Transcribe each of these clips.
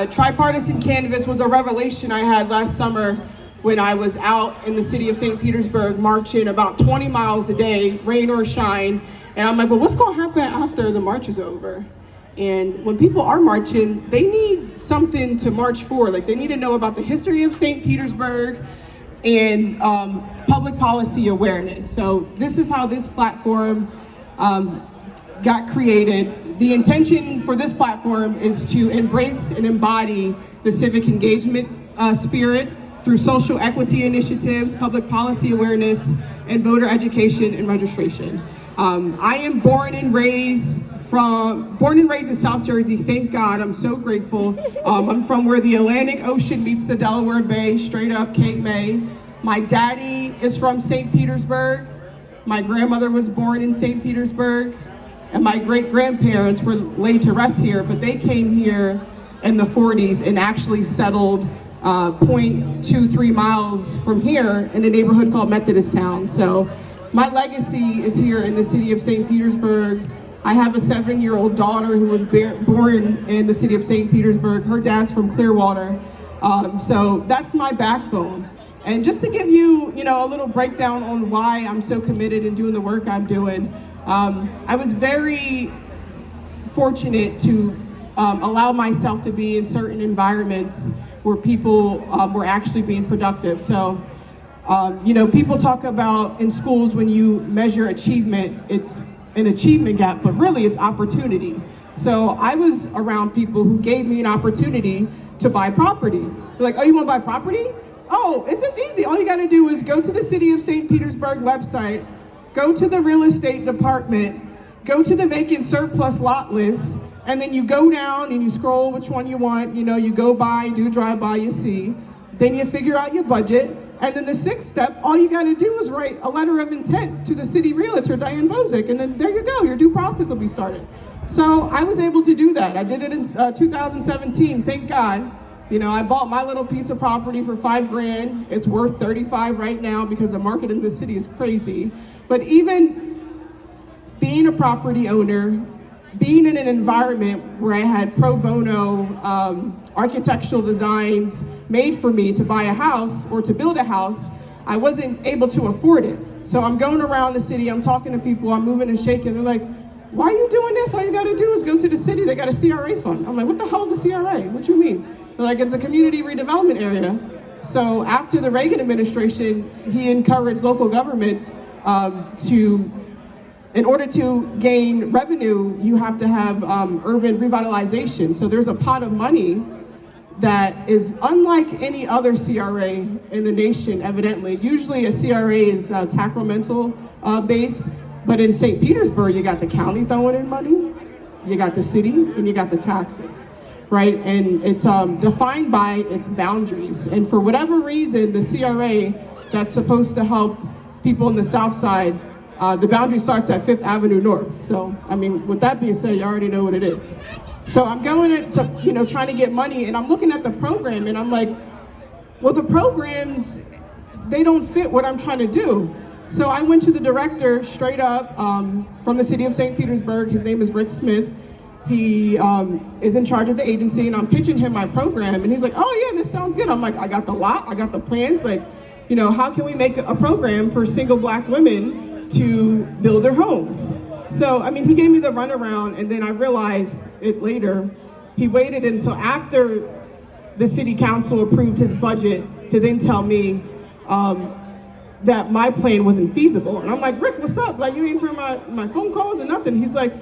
Tripartisan canvas was a revelation I had last summer when I was out in the city of St. Petersburg marching about 20 miles a day, rain or shine. And I'm like, well, what's going to happen after the march is over? And when people are marching, they need something to march for. Like, they need to know about the history of St. Petersburg and public policy awareness. So this is how this platform got created. The intention for this platform is to embrace and embody the civic engagement spirit through social equity initiatives, public policy awareness, and voter education and registration. I am born and raised in South Jersey. Thank God, I'm so grateful. I'm from where the Atlantic Ocean meets the Delaware Bay, straight up Cape May. My daddy is from St. Petersburg. My grandmother was born in St. Petersburg. And my great-grandparents were laid to rest here, but they came here in the 40s and actually settled 0.23 miles from here in a neighborhood called Methodist Town. So my legacy is here in the city of St. Petersburg. I have a 7-year-old daughter who was born in the city of St. Petersburg. Her dad's from Clearwater. So that's my backbone. And just to give you, a little breakdown on why I'm so committed in doing the work I'm doing, I was very fortunate to allow myself to be in certain environments where people were actually being productive. So, people talk about in schools when you measure achievement, it's an achievement gap, but really it's opportunity. So I was around people who gave me an opportunity to buy property. They're like, oh, you want to buy property? Oh, it's as easy. All you got to do is go to the City of St. Petersburg website, go to the real estate department, go to the vacant surplus lot list, and then you go down and you scroll which one you want. You go by, do drive by, you see. Then you figure out your budget. And then the 6th step, all you got to do is write a letter of intent to the city realtor, Diane Bozick, and then there you go. Your due process will be started. So I was able to do that. I did it in 2017, thank God. I bought my little piece of property for $5,000. It's worth 35 right now because the market in this city is crazy. But even being a property owner, being in an environment where I had pro bono architectural designs made for me to buy a house or to build a house, I wasn't able to afford it. So I'm going around the city, I'm talking to people, I'm moving and shaking. They're like, why are you doing this? All you gotta do is go to the city, they got a CRA fund. I'm like, what the hell is a CRA? What you mean? They're like, it's a community redevelopment area. So after the Reagan administration, he encouraged local governments in order to gain revenue, you have to have urban revitalization. So there's a pot of money that is unlike any other CRA in the nation, evidently. Usually a CRA is sacramental based, but in St. Petersburg, you got the county throwing in money, you got the city, and you got the taxes, right? And it's defined by its boundaries. And for whatever reason, the CRA that's supposed to help people in the South Side, the boundary starts at 5th Avenue North. So, with that being said, you already know what it is. So I'm going to, trying to get money, and I'm looking at the program, and I'm like, well, the programs, they don't fit what I'm trying to do. So I went to the director straight up from the city of St. Petersburg. His name is Rick Smith. He is in charge of the agency, and I'm pitching him my program, and he's like, oh yeah, this sounds good. I'm like, I got the lot, I got the plans, like, how can we make a program for single Black women to build their homes? So, he gave me the runaround, and then I realized it later. He waited until after the city council approved his budget to then tell me that my plan wasn't feasible. And I'm like, Rick, what's up? Like, you answering my phone calls and nothing. He's like,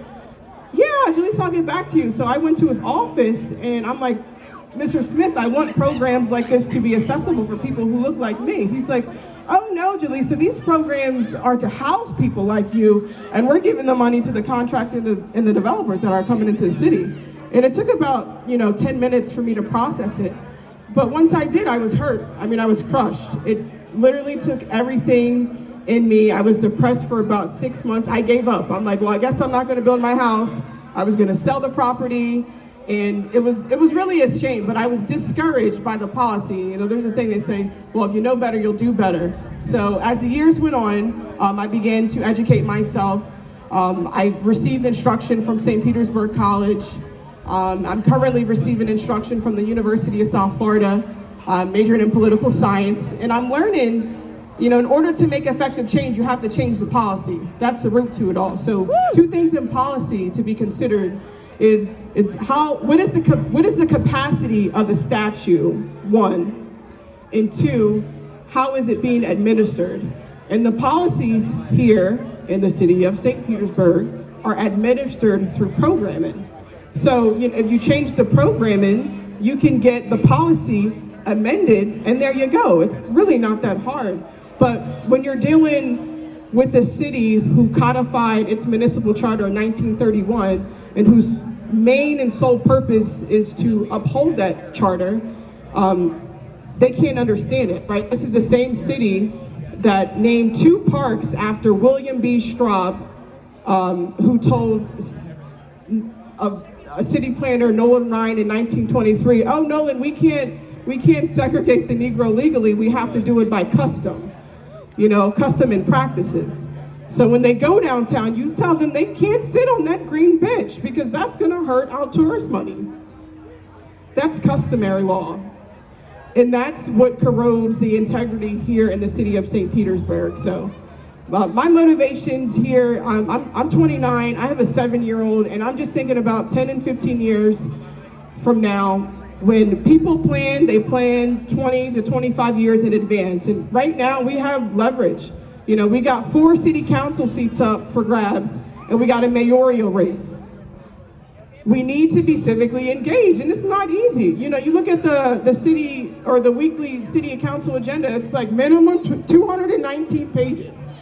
yeah, Jalessa, I'll get back to you. So I went to his office, and I'm like, Mr. Smith, I want programs like this to be accessible for people who look like me. He's like, oh no, Jalessa, these programs are to house people like you, and we're giving the money to the contractor and the developers that are coming into the city. And it took about 10 minutes for me to process it. But once I did, I was hurt. I was crushed. It literally took everything in me. I was depressed for about 6 months. I gave up. I'm like, well, I guess I'm not gonna build my house. I was gonna sell the property. And it was really a shame, but I was discouraged by the policy. There's a thing they say, well, if you know better, you'll do better. So as the years went on, I began to educate myself. I received instruction from St. Petersburg College. I'm currently receiving instruction from the University of South Florida, majoring in political science, and I'm learning, in order to make effective change, you have to change the policy. That's the root to it all. So two things in policy to be considered is what is the capacity of the statute, one, and two, how is it being administered? And the policies here in the city of St. Petersburg are administered through programming. So if you change the programming, you can get the policy amended, and there you go. It's really not that hard. But when you're dealing with a city who codified its municipal charter in 1931 and whose main and sole purpose is to uphold that charter, they can't understand it, right? This is the same city that named 2 parks after William B. Straub, who told a city planner, Nolan Ryan, in 1923, "Oh, Nolan, we can't segregate the Negro legally. We have to do it by custom, custom and practices." So when they go downtown, you tell them they can't sit on that green bench because that's going to hurt our tourist money. That's customary law. And that's what corrodes the integrity here in the city of St. Petersburg. So my motivations here, I'm 29, I have a 7-year-old, and I'm just thinking about 10 and 15 years from now. When people plan, they plan 20 to 25 years in advance. And right now we have leverage. We got 4 city council seats up for grabs, and we got a mayoral race. We need to be civically engaged, and it's not easy. You look at the city or the weekly city council agenda, it's like minimum 219 pages.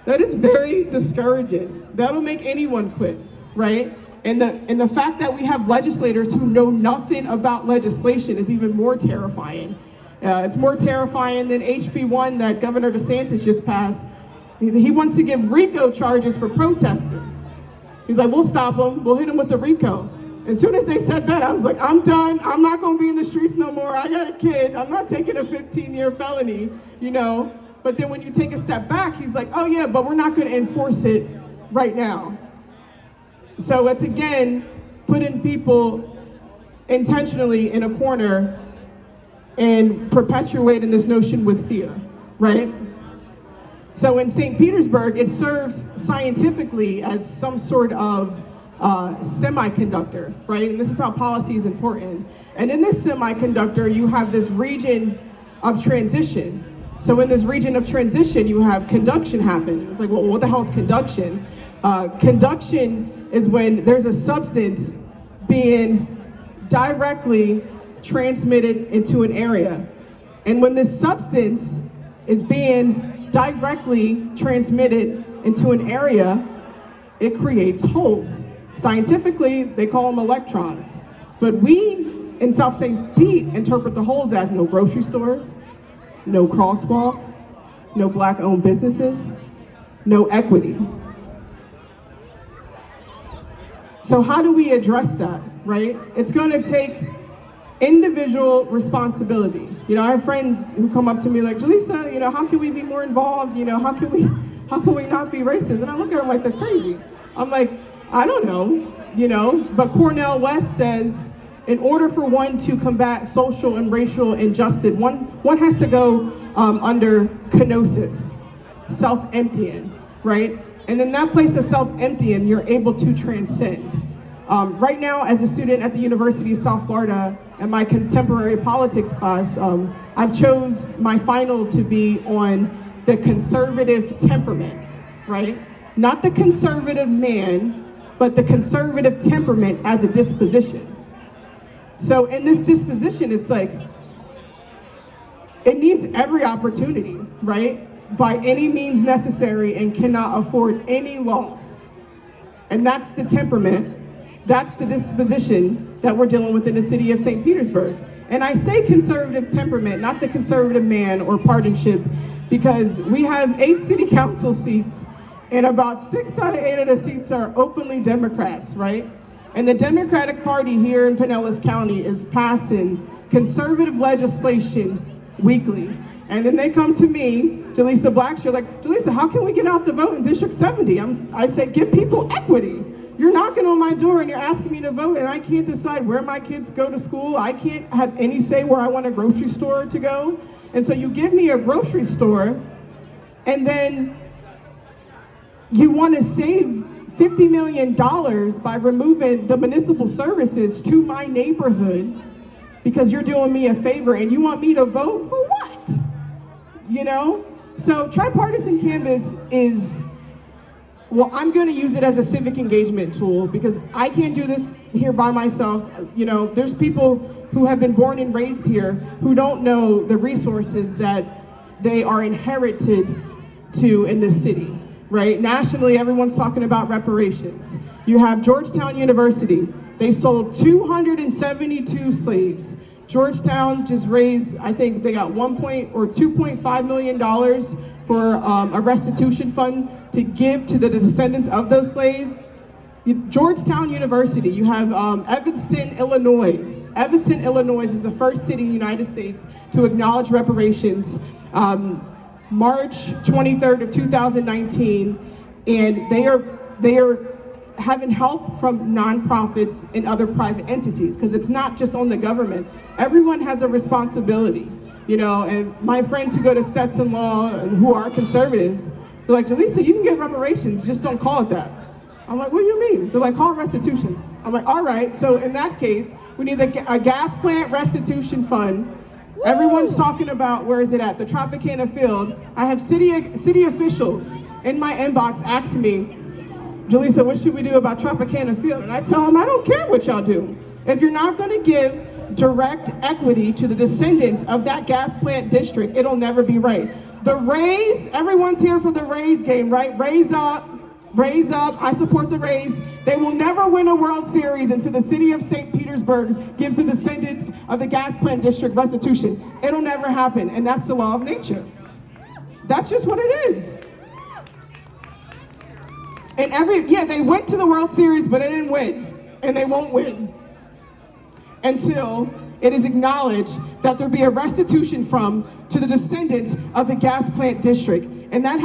That is very discouraging. That'll make anyone quit, right? And the fact that we have legislators who know nothing about legislation is even more terrifying. It's more terrifying than HB1 that Governor DeSantis just passed. He wants to give RICO charges for protesting. He's like, we'll stop them, we'll hit them with the RICO. As soon as they said that, I was like, I'm done. I'm not gonna be in the streets no more. I got a kid. I'm not taking a 15-year felony, But then when you take a step back, he's like, oh yeah, but we're not gonna enforce it right now. So it's again, putting people intentionally in a corner and perpetuating this notion with fear, right? So in St. Petersburg, it serves scientifically as some sort of semiconductor, right? And this is how policy is important. And in this semiconductor, you have this region of transition. So in this region of transition, you have conduction happen. It's like, well, what the hell is conduction? Conduction is when there's a substance being directly transmitted into an area. And when this substance is being directly transmitted into an area, it creates holes. Scientifically, they call them electrons. But we in South St. Pete interpret the holes as no grocery stores, no crosswalks, no Black-owned businesses, no equity. So how do we address that, right? It's going to take individual responsibility. I have friends who come up to me like, Jalessa, how can we be more involved? How can we not be racist? And I look at them like they're crazy. I'm like, I don't know, but Cornel West says, in order for one to combat social and racial injustice, one has to go under kenosis, self-emptying, right? And in that place of self-emptying, you're able to transcend. Right now, as a student at the University of South Florida, in my contemporary politics class, I've chose my final to be on the conservative temperament, right? Not the conservative man, but the conservative temperament as a disposition. So in this disposition, it's like, it needs every opportunity, right? By any means necessary and cannot afford any loss. And that's the temperament, that's the disposition that we're dealing with in the city of St. Petersburg. And I say conservative temperament, not the conservative man or partisanship, because we have 8 city council seats and about 6 out of 8 of the seats are openly Democrats, right? And the Democratic Party here in Pinellas County is passing conservative legislation weekly. And then they come to me, Jalessa Blackshear, like, Jalessa, how can we get out the vote in District 70? I said, give people equity. You're knocking on my door and you're asking me to vote, and I can't decide where my kids go to school. I can't have any say where I want a grocery store to go. And so you give me a grocery store, and then you want to save $50 million by removing the municipal services to my neighborhood because you're doing me a favor, and you want me to vote for what? You know? So tripartisan canvas is, well, I'm going to use it as a civic engagement tool because I can't do this here by myself. You know, there's people who have been born and raised here who don't know the resources that they are inherited to in this city, right? Nationally, everyone's talking about reparations. You have Georgetown University. They sold 272 slaves. Georgetown just raised, I think they got $2.5 million for a restitution fund to give to the descendants of those slaves. Georgetown University, you have Evanston, Illinois. Evanston, Illinois is the first city in the United States to acknowledge reparations, March 23rd of 2019, and they are having help from nonprofits and other private entities, because it's not just on the government. Everyone has a responsibility, you know, and my friends who go to Stetson Law and who are conservatives, they're like, Jalessa, you can get reparations, just don't call it that. I'm like, what do you mean? They're like, call it restitution. I'm like, all right, so in that case, we need a gas plant restitution fund. Woo! Everyone's talking about, where is it at? The Tropicana field. I have city officials in my inbox asking me, Jalessa, what should we do about Tropicana field? And I tell them, I don't care what y'all do. If you're not gonna give direct equity to the descendants of that gas plant district, it'll never be right. The Rays, everyone's here for the Rays game, right? Raise up, I support the Rays. They will never win a World Series until the city of St. Petersburg gives the descendants of the gas plant district restitution. It'll never happen, and that's the law of nature. That's just what it is. And they went to the World Series, but they didn't win, and they won't win until it is acknowledged that there be a restitution to the descendants of the gas plant district. And that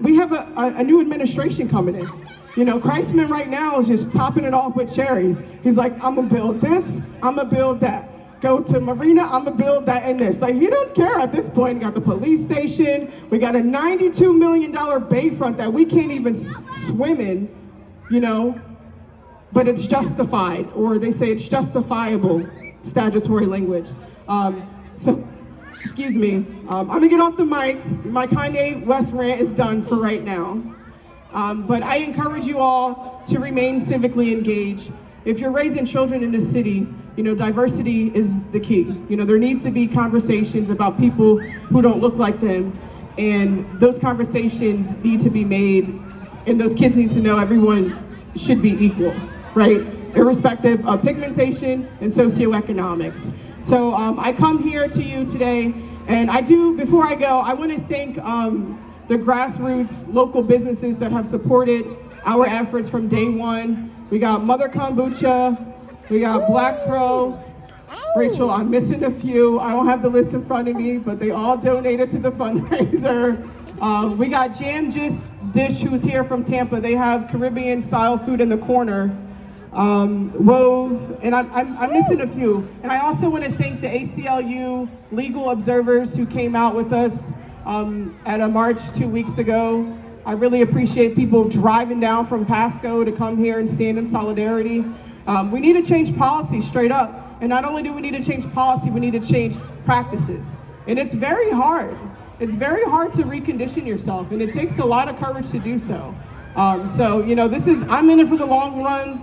we have a new administration coming in. You know, Christman right now is just topping it off with cherries. He's like, I'm gonna build this, I'm gonna build that. Go to Marina, I'm gonna build that and this. Like, he don't care at this point. We got the police station, we got a $92 million bayfront that we can't even swim in, you know, but it's justified, or they say it's justifiable statutory language. Excuse me, I'm gonna get off the mic. My Kanye West rant is done for right now. But I encourage you all to remain civically engaged. If you're raising children in this city, you know, diversity is the key. You know, there needs to be conversations about people who don't look like them, and those conversations need to be made, and those kids need to know everyone should be equal, right? Irrespective of pigmentation and socioeconomics. So I come here to you today, and before I go, I want to thank the grassroots local businesses that have supported our efforts from day one. We got Mother Kombucha, we got Black Crow. Rachel, I'm missing a few. I don't have the list in front of me, but they all donated to the fundraiser. We got Jam Dish, who's here from Tampa. They have Caribbean style food in the corner. Wove, and I'm missing a few. And I also want to thank the ACLU legal observers who came out with us at a march 2 weeks ago. I really appreciate people driving down from Pasco to come here and stand in solidarity. We need to change policy straight up. And not only do we need to change policy, we need to change practices. And it's very hard. It's very hard to recondition yourself, and it takes a lot of courage to do so. So, you know, I'm in it for the long run.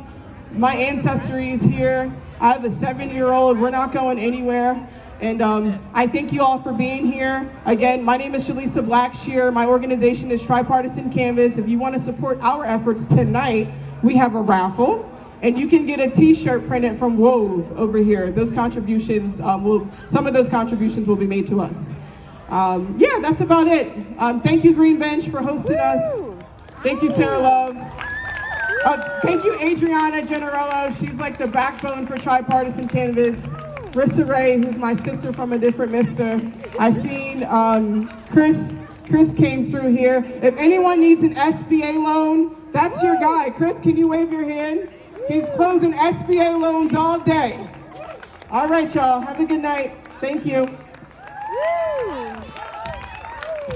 My ancestry is here. I have a 7-year-old. We're not going anywhere. And I thank you all for being here. Again, my name is Jalessa Blackshear. My organization is Tripartisan Canvas. If you want to support our efforts tonight, we have a raffle, and you can get a t-shirt printed from Wove over here. Those contributions, some of those contributions will be made to us. Yeah, that's about it. Thank you, Green Bench, for hosting us. Thank you, Sarah Love. Thank you, Adriana Generello. She's like the backbone for Tripartisan Canvas. Rissa Ray, who's my sister from a different mister. I seen Chris came through here. If anyone needs an SBA loan, That's your guy. Chris, can you wave your hand? He's closing SBA loans all day. All right, y'all. Have a good night. Thank you.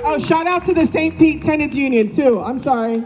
Oh, shout out to the St. Pete Tenants Union, too. I'm sorry.